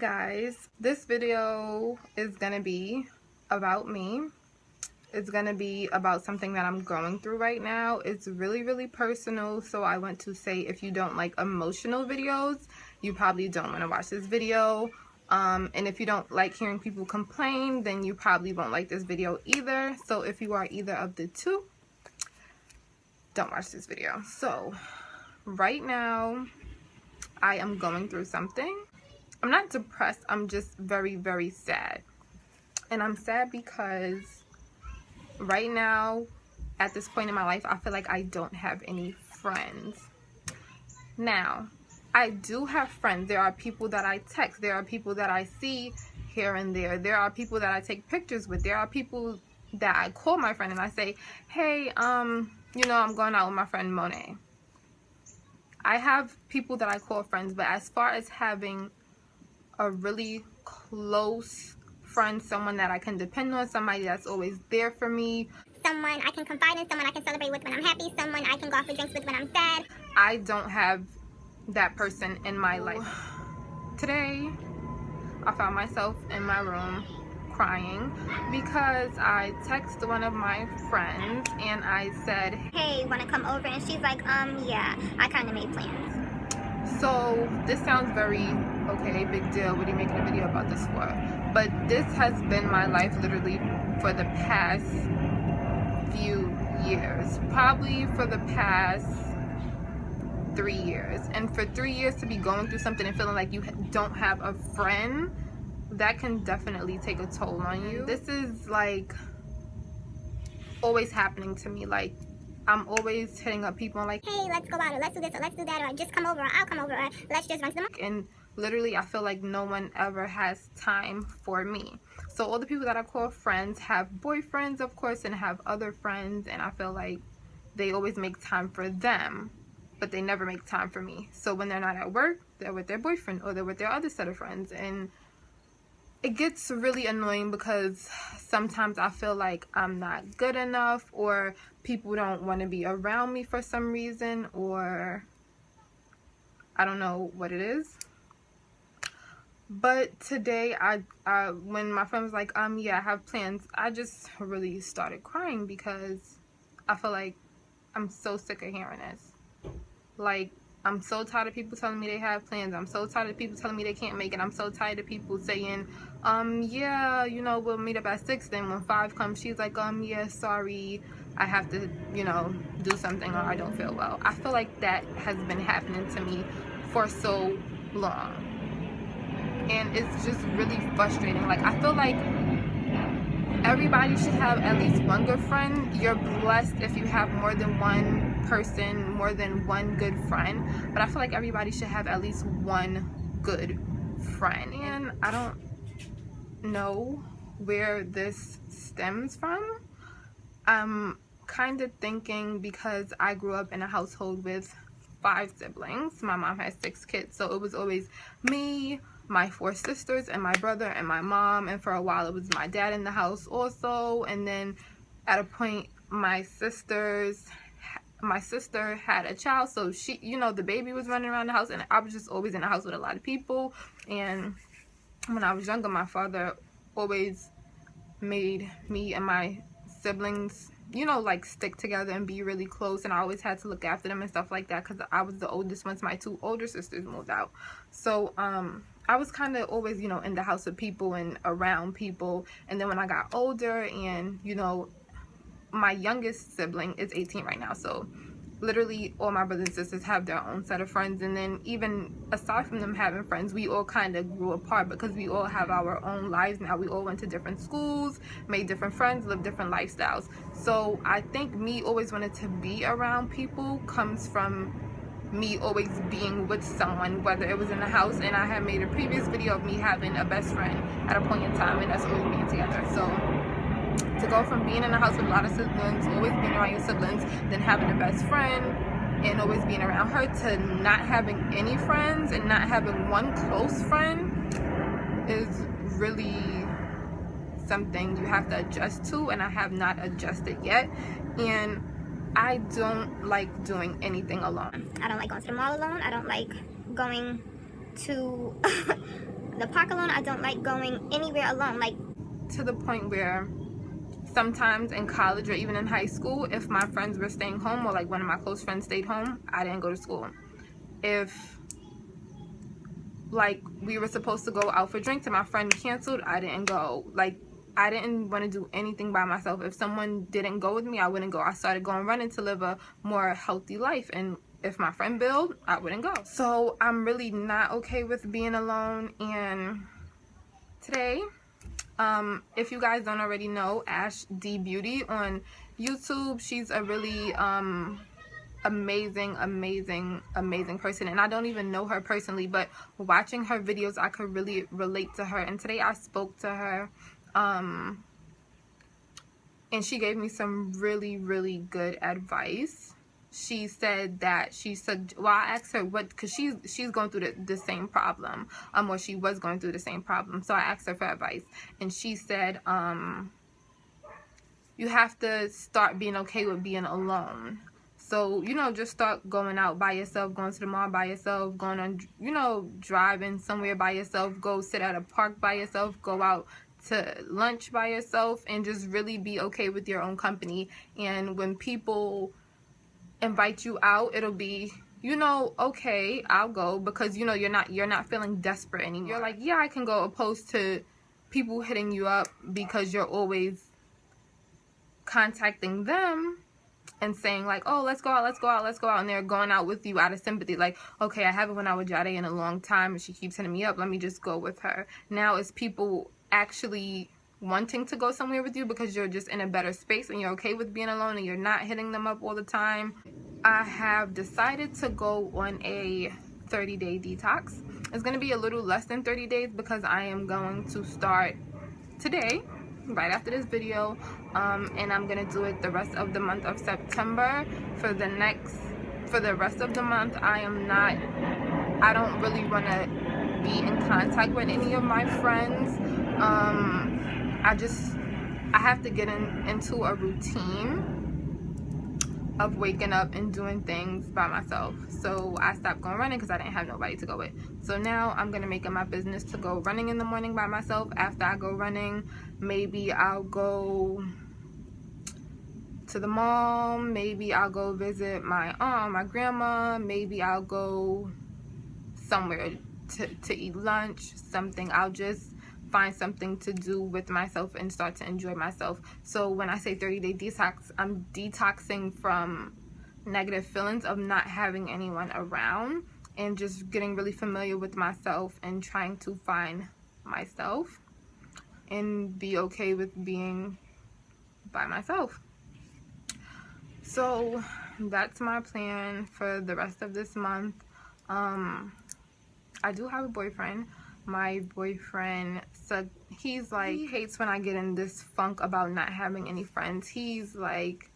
guys, this video is gonna be about me. It's gonna be about something that I'm going through right now. It's really personal, so I want to say if you don't like emotional videos, you probably don't want to watch this video. And if you don't like hearing people complain, then you probably won't like this video either. So if you are either of the two, don't watch this video. So right now I am going through something. I'm not depressed, I'm just very sad. And I'm sad because right now, at this point in my life, I feel like I don't have any friends. Now, I do have friends. There are people that I text. There are people that I see here and there. There are people that I take pictures with. There are people that I call my friend and I say, hey, you know, I'm going out with my friend Monet. I have people that I call friends, but as far as having a really close friend, someone that I can depend on, somebody that's always there for me, someone I can confide in, someone I can celebrate with when I'm happy, someone I can go out for drinks with when I'm sad, I don't have that person in my life. Today, I found myself in my room crying because I texted one of my friends and I said, hey, wanna come over? And she's like, yeah, I kinda made plans. So this sounds very, okay, big deal, what are you making a video about this for? But this has been my life literally for the past few years. Probably for the past 3 years. And for 3 years to be going through something and feeling like you don't have a friend, that can definitely take a toll on you. This is like always happening to me. Like, I'm always hitting up people and like, hey, let's go out, or let's do this, or let's do that, or just come over, or I'll come over, or let's just run to the market. And literally I feel like no one ever has time for me. So all the people that I call friends have boyfriends, of course, and have other friends, and I feel like they always make time for them, but they never make time for me. So when they're not at work, they're with their boyfriend or they're with their other set of friends, and it gets really annoying because sometimes I feel like I'm not good enough, or people don't want to be around me for some reason, or I don't know what it is. But today, when my friend was like, yeah, I have plans, I just really started crying because I feel like I'm so sick of hearing this. Like, I'm so tired of people telling me they have plans. I'm so tired of people telling me they can't make it. I'm so tired of people saying, yeah, you know, we'll meet up at 6. Then when 5 comes, she's like, yeah, sorry, I have to, you know, do something, or I don't feel well. I feel like that has been happening to me for so long. And it's just really frustrating. Like, I feel like everybody should have at least one good friend. You're blessed if you have more than one person, more than one good friend. But I feel like everybody should have at least one good friend. And I don't know where this stems from. I'm kind of thinking because I grew up in a household with 5 siblings. My mom has 6 kids, so it was always me, my 4 sisters, and my brother, and my mom, and for a while it was my dad in the house also. And then at a point, my sister had a child, so she, you know, the baby was running around the house, and I was just always in the house with a lot of people. And when I was younger, my father always made me and my siblings, you know, like stick together and be really close, and I always had to look after them and stuff like that because I was the oldest once my 2 older sisters moved out. So I was kind of always, you know, in the house with people and around people. And then when I got older, and you know, my youngest sibling is 18 right now, so literally all my brothers and sisters have their own set of friends. And then even aside from them having friends, we all kind of grew apart because we all have our own lives now. We all went to different schools, made different friends, lived different lifestyles. So I think me always wanting to be around people comes from me always being with someone, whether it was in the house. And I had made a previous video of me having a best friend at a point in time, and that's always being together. So to go from being in the house with a lot of siblings, always being around your siblings, then having a best friend and always being around her, to not having any friends and not having one close friend is really something you have to adjust to, and I have not adjusted yet. And I don't like doing anything alone. I don't like going to the mall alone. I don't like going to the park alone. I don't like going anywhere alone. Like, to the point where sometimes in college or even in high school, if my friends were staying home, or like one of my close friends stayed home, I didn't go to school. If like we were supposed to go out for drinks and my friend canceled, I didn't go. Like, I didn't want to do anything by myself. If someone didn't go with me, I wouldn't go. I started going running to live a more healthy life, and if my friend bailed, I wouldn't go. So I'm really not okay with being alone. And today, if you guys don't already know, Ash D Beauty on YouTube, she's a really amazing person, and I don't even know her personally, but watching her videos I could really relate to her. And today I spoke to her, and she gave me some really good advice. She said that well, I asked her what, because she's going through the same problem, or she was going through the same problem. So I asked her for advice, and she said, you have to start being okay with being alone. So, you know, just start going out by yourself, going to the mall by yourself, going on, you know, driving somewhere by yourself, go sit at a park by yourself, go out to lunch by yourself, and just really be okay with your own company. And when people invite you out, it'll be, you know, okay, I'll go, because, you know, you're not feeling desperate anymore. You're like, yeah, I can go, opposed to people hitting you up because you're always contacting them and saying like, oh, let's go out, and they're going out with you out of sympathy. Like, okay, I haven't went out with Jade in a long time and she keeps hitting me up, let me just go with her. Now it's people actually wanting to go somewhere with you because you're just in a better space and you're okay with being alone and you're not hitting them up all the time. I have decided to go on a 30-day detox. It's going to be a little less than 30 days because I am going to start today, right after this video, and I'm gonna do it the rest of the month of September. For the rest of the month, I don't really want to be in contact with any of my friends. I have to get into a routine of waking up and doing things by myself. So I stopped going running because I didn't have nobody to go with. So now I'm gonna make it my business to go running in the morning by myself. After I go running, maybe I'll go to the mall, maybe I'll go visit my grandma, maybe I'll go somewhere to eat lunch, something. I'll just find something to do with myself and start to enjoy myself. So when I say 30-day detox, I'm detoxing from negative feelings of not having anyone around and just getting really familiar with myself and trying to find myself and be okay with being by myself. So that's my plan for the rest of this month. I do have a boyfriend. My boyfriend said he hates when I get in this funk about not having any friends. He's like,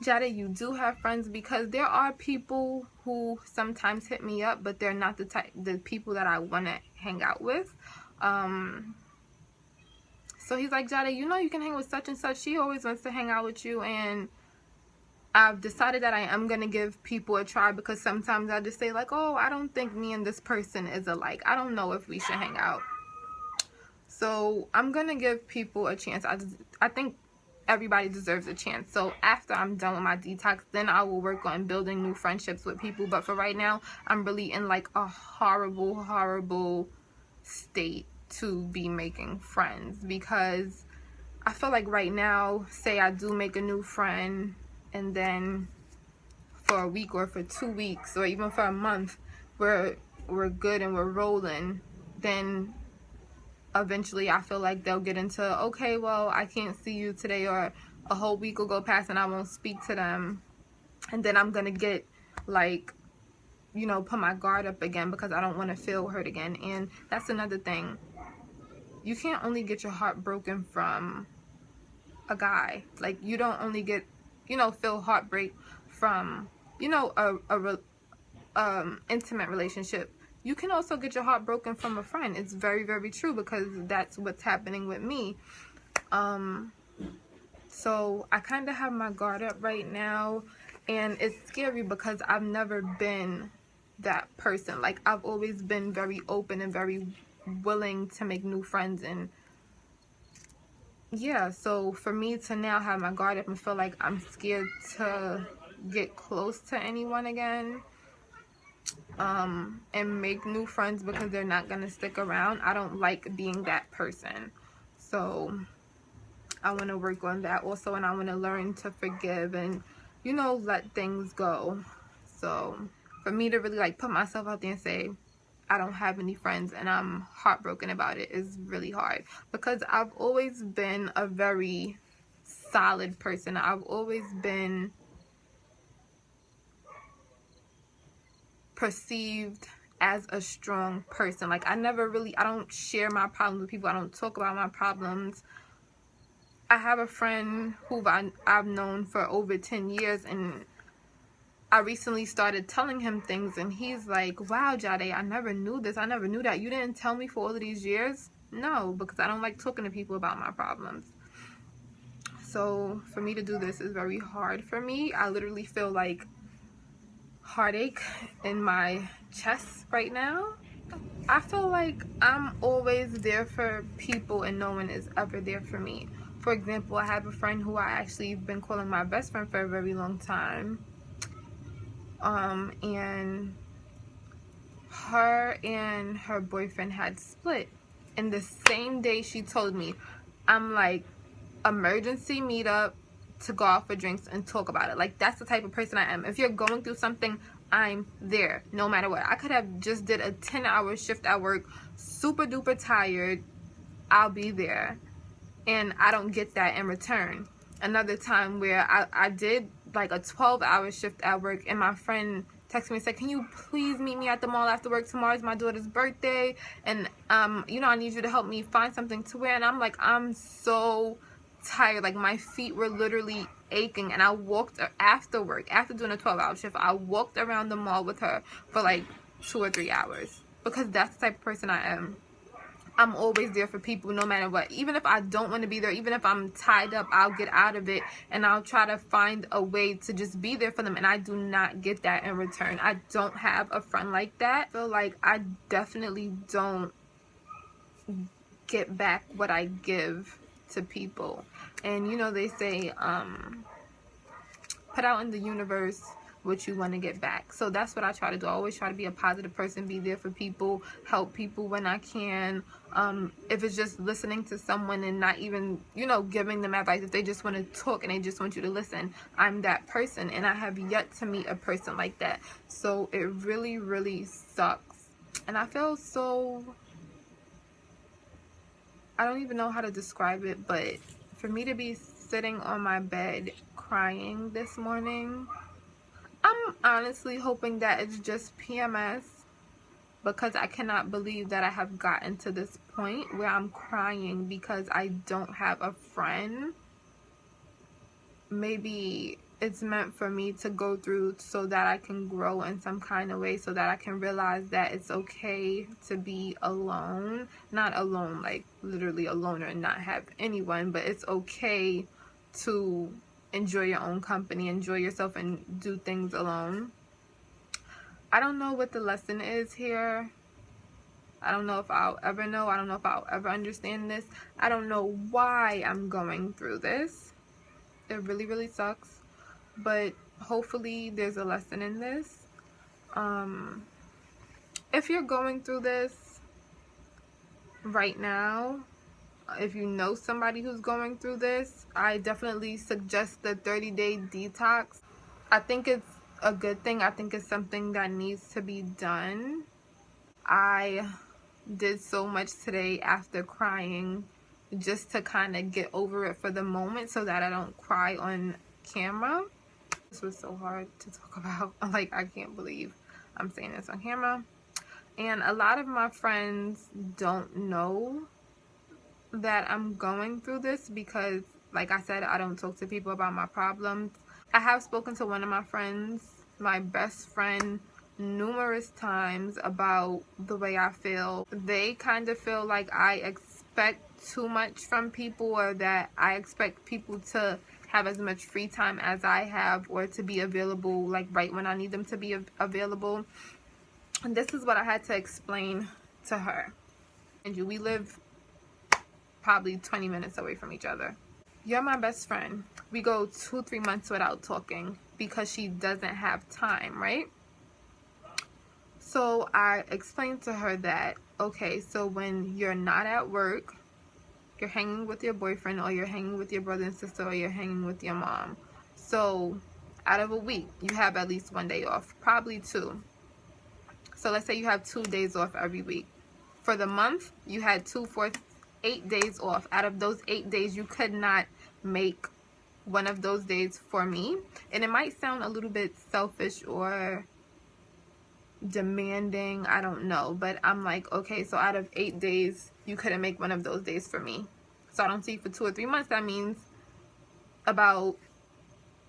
Jada, you do have friends, because there are people who sometimes hit me up, but they're not the people that I want to hang out with. So he's like, Jada, you know you can hang with such and such. She always wants to hang out with you. And I've decided that I am going to give people a try, because sometimes I just say like, oh, I don't think me and this person is alike. I don't know if we should hang out. So I'm going to give people a chance. I think everybody deserves a chance. So after I'm done with my detox, then I will work on building new friendships with people. But for right now, I'm really in like a horrible state to be making friends, because I feel like right now, say I do make a new friend, and then for a week or for 2 weeks or even for a month, we're good and we're rolling, then eventually I feel like they'll get into, okay, well, I can't see you today, or a whole week will go past and I won't speak to them, and then I'm gonna get like, you know, put my guard up again because I don't want to feel hurt again. And that's another thing. You can't only get your heart broken from a guy. Like, you don't only get, you know, feel heartbreak from, you know, a intimate relationship. You can also get your heart broken from a friend. It's very true, because that's what's happening with me. So I kind of have my guard up right now, and it's scary because I've never been that person. Like, I've always been very open and very willing to make new friends. And yeah, so for me to now have my guard up and feel like I'm scared to get close to anyone again, and make new friends because they're not gonna stick around, I don't like being that person. So I want to work on that also, and I want to learn to forgive and, you know, let things go. So for me to really like put myself out there and say I don't have any friends and I'm heartbroken about it is really hard, because I've always been a very solid person. I've always been perceived as a strong person. Like I don't share my problems with people. I don't talk about my problems. I have a friend who I've known for over 10 years, and I recently started telling him things, and he's like, wow, Jade, I never knew this. I never knew that. You didn't tell me for all of these years? No, because I don't like talking to people about my problems. So for me to do this is very hard for me. I literally feel like heartache in my chest right now. I feel like I'm always there for people and no one is ever there for me. For example, I have a friend who I actually been calling my best friend for a very long time. And her and her boyfriend had split. And the same day she told me, I'm like, emergency meetup to go out for drinks and talk about it. Like, that's the type of person I am. If you're going through something, I'm there no matter what. I could have just did a 10-hour shift at work, super duper tired. I'll be there, and I don't get that in return. Another time where I did like a 12-hour shift at work, and my friend texted me and said, can you please meet me at the mall after work? Tomorrow's my daughter's birthday, and you know, I need you to help me find something to wear. And I'm like, I'm so tired. Like, my feet were literally aching, and I walked after work, after doing a 12-hour shift, I walked around the mall with her for like 2 or 3 hours, because that's the type of person I am. I'm always there for people no matter what. Even if I don't want to be there, even if I'm tied up, I'll get out of it and I'll try to find a way to just be there for them. And I do not get that in return. I don't have a friend like that. I feel like I definitely don't get back what I give to people. And you know, they say put out in the universe what you want to get back. So that's what I try to do. I always try to be a positive person, be there for people, help people when I can. If it's just listening to someone and not even, you know, giving them advice, if they just want to talk and they just want you to listen, I'm that person, and I have yet to meet a person like that. So it really, really sucks. And I feel so, I don't even know how to describe it, but for me to be sitting on my bed crying this morning, I'm honestly hoping that it's just PMS, because I cannot believe that I have gotten to this point where I'm crying because I don't have a friend. Maybe it's meant for me to go through so that I can grow in some kind of way, so that I can realize that it's okay to be alone. Not alone, like literally alone or not have anyone, but it's okay to enjoy your own company, enjoy yourself, and do things alone. I don't know what the lesson is here. I don't know if I'll ever know. I don't know if I'll ever understand this. I don't know why I'm going through this. It really, really sucks. But hopefully there's a lesson in this. If you're going through this right now, if you know somebody who's going through this, I definitely suggest the 30-day detox. I think it's a good thing. I think it's something that needs to be done. I did so much today after crying, just to kind of get over it for the moment so that I don't cry on camera. This was so hard to talk about. Like, I can't believe I'm saying this on camera. And a lot of my friends don't know that I'm going through this because, like I said, I don't talk to people about my problems. I have spoken to one of my friends, my best friend, numerous times about the way I feel. They kind of feel like I expect too much from people, or that I expect people to have as much free time as I have, or to be available like right when I need them to be available. And this is what I had to explain to her. And we live probably 20 minutes away from each other. You're my best friend. We go 2-3 months without talking because she doesn't have time, right? So I explained to her that, okay, so when you're not at work, you're hanging with your boyfriend, or you're hanging with your brother and sister, or you're hanging with your mom. So out of a week, you have at least 1 day off, probably 2. So let's say you have 2 days off every week. For the month, you had 2, 4, 8 days off. Out of those 8 days, you could not make one of those days for me. And it might sound a little bit selfish or demanding, I don't know, but I'm like, okay, so out of 8 days, you couldn't make one of those days for me. So I don't see you for 2 or 3 months. That means about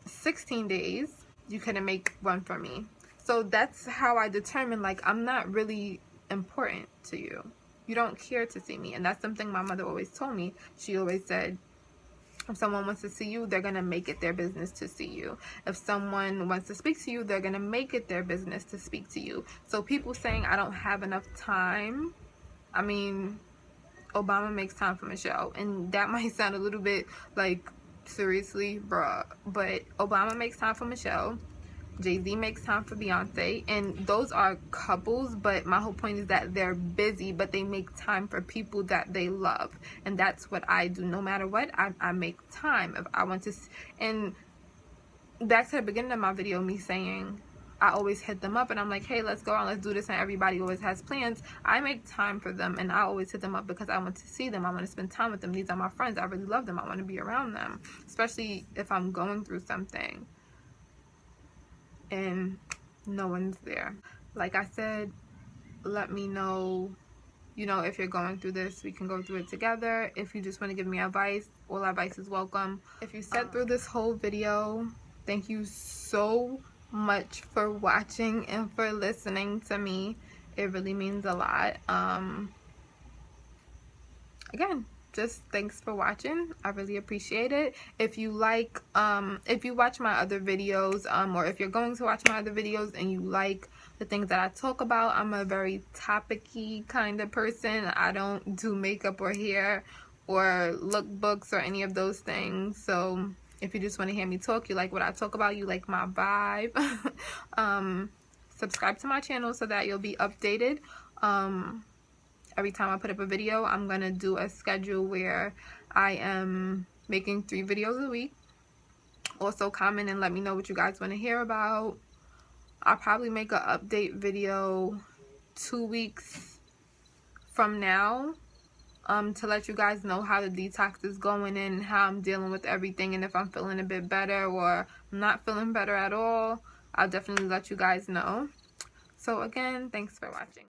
16 days, you couldn't make one for me. So that's how I determine, like, I'm not really important to you. You don't care to see me. And that's something my mother always told me. She always said, if someone wants to see you, they're going to make it their business to see you. If someone wants to speak to you, they're going to make it their business to speak to you. So people saying I don't have enough time, I mean, Obama makes time for Michelle. And that might sound a little bit like, seriously, bruh. But Obama makes time for Michelle. Jay-Z makes time for Beyonce, and those are couples, but my whole point is that they're busy, but they make time for people that they love. And that's what I do. No matter what, I make time. If I want to, and back to the beginning of my video, me saying I always hit them up and I'm like, hey, let's go on, let's do this, and everybody always has plans. I make time for them, and I always hit them up because I want to see them. I want to spend time with them. These are my friends. I really love them. I want to be around them, especially if I'm going through something and no one's there. Like I said, let me know, you know, if you're going through this, we can go through it together. If you just want to give me advice, all advice is welcome. If you sat through this whole video, thank you so much for watching and for listening to me. It really means a lot. Again, just thanks for watching. I really appreciate it. If you like, if you watch my other videos, or if you're going to watch my other videos and you like the things that I talk about, I'm a very topic-y kind of person. I don't do makeup or hair or lookbooks or any of those things. So if you just want to hear me talk, you like what I talk about, you like my vibe, subscribe to my channel so that you'll be updated. Every time I put up a video, I'm going to do a schedule where I am making 3 videos a week. Also comment and let me know what you guys want to hear about. I'll probably make an update video 2 weeks from now, to let you guys know how the detox is going and how I'm dealing with everything, and if I'm feeling a bit better or I'm not feeling better at all, I'll definitely let you guys know. So again, thanks for watching.